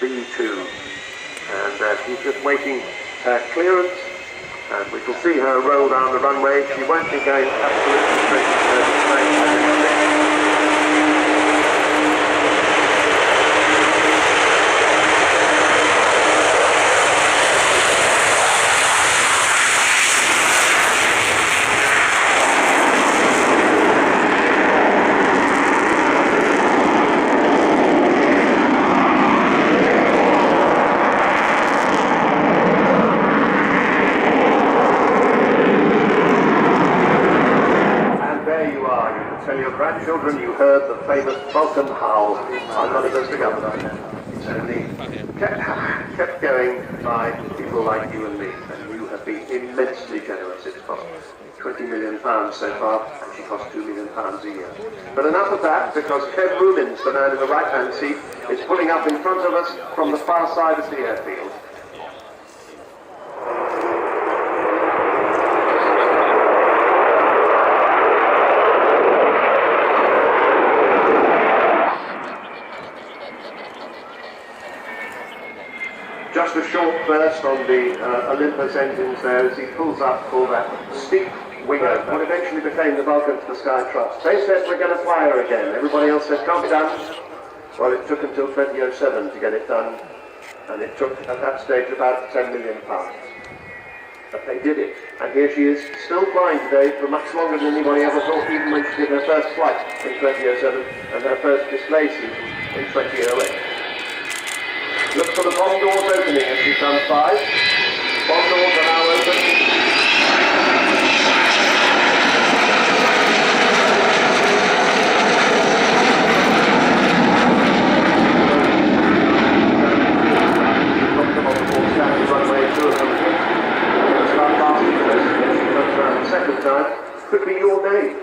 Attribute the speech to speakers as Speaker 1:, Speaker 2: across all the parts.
Speaker 1: B2. And she's just waiting clearance, and we shall see her roll down the runway. She won't be going absolutely straight to the grandchildren, you heard the famous Vulcan howl. I'm not supposed to governor. So kept going by people like you and me, and you have been immensely generous. It's cost £20 million so far, and she costs £2 million a year. But enough of that, because Kev Rubins, the man in the right-hand seat, is pulling up in front of us from the far side of the airfield. Just a short burst on the Olympus engines there as he pulls up for that steep winger, what eventually became the Vulcan to the Sky Trust. They said, we're going to fly her again. Everybody else said, can't be done. Well, it took until 2007 to get it done, and it took, at that stage, about £10 million. But they did it, and here she is, still flying today for much longer than anybody ever thought, even when she did her first flight in 2007 and her first display season in 2008. Look for the bomb doors opening as she comes by. Bomb doors are now open. Look them on the full standing runway, 2 of them. Start passing first, and she comes around the second time. Could be your name.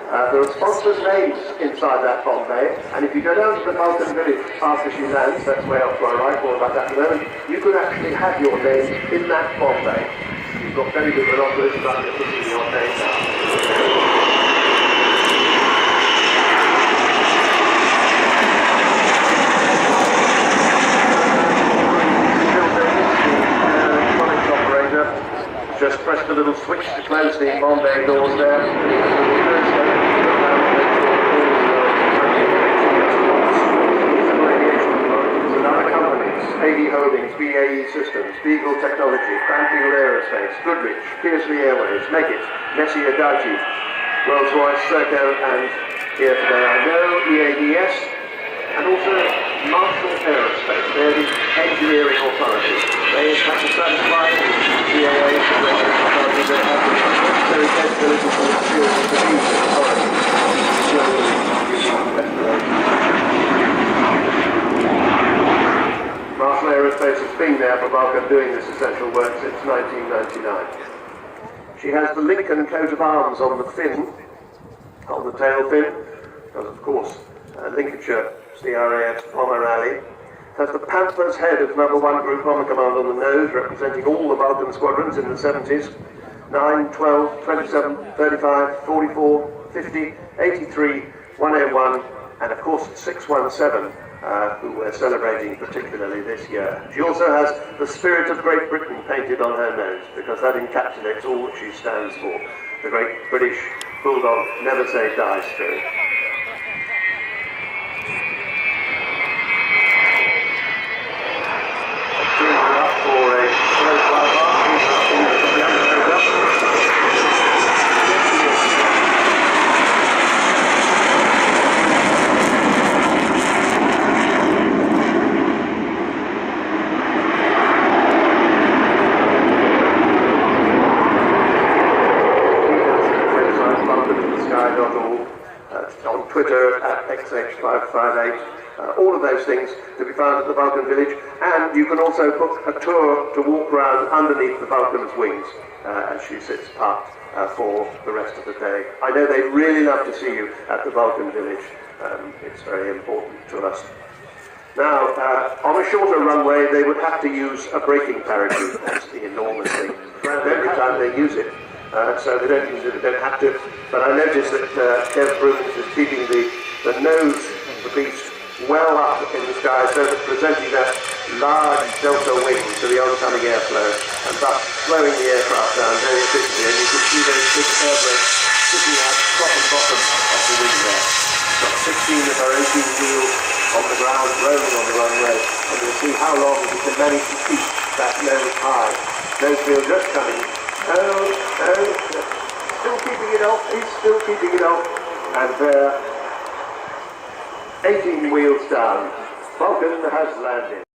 Speaker 1: There are sponsors' names inside that bomb bay, and if you go down to the Vulcan village after she lands, that's way off to our right, more about that in a moment, you could actually have your name in that bomb bay. You've got very good monopolies about putting your name down. Just press the little switch to close the bomb bay doors there. Another companies, AD Holdings, BAE Systems, Beagle Technology, Cranfield Aerospace, Goodrich, Kearsley Airways, Meggitt, Messier Adachi, Rolls-Royce, Serco, and here today I know EADS, and also Marshall Aerospace. They're the engineering authority. They have to satisfy the CAA and regulatory authorities. They have the necessary capabilities for the security of these authorities. Marshall Aerospace has been there for Vulcan doing this essential work since 1999. She has the Lincoln coat of arms on the fin, on the tail fin, because of course Lincolnshire RIAT bomber rally. Has the Panther's head of number 1 Group Bomber Command on the nose, representing all the Vulcan squadrons in the 70s. 9, 12, 27, 35, 44, 50, 83, 101, and of course 617, who we're celebrating particularly this year. She also has the spirit of Great Britain painted on her nose, because that encapsulates all that she stands for. The great British Bulldog, never say die spirit. On Twitter at XH558, all of those things to be found at the Vulcan village, and you can also book a tour to walk around underneath the Vulcan's wings as she sits parked for the rest of the day. I know they'd really love to see you at the Vulcan village. It's very important to us. Now, on a shorter runway, they would have to use a braking parachute. That's the enormous thing. Every time they use it. So they don't use it, they don't have to. But I noticed that Kev Rubins is keeping the nose of the beast well up in the sky, so that presenting that large delta wing to the oncoming airflow, and thus slowing the aircraft down very efficiently. And you can see those big air brakes sticking out top and bottom of the wing there. Got 16 of our 18 wheels on the ground, rolling on the runway, and we'll see how long we can manage to keep that nose high. Nose wheel just coming. Still keeping it off, he's still keeping it off, and 18 wheels down. Vulcan has landed.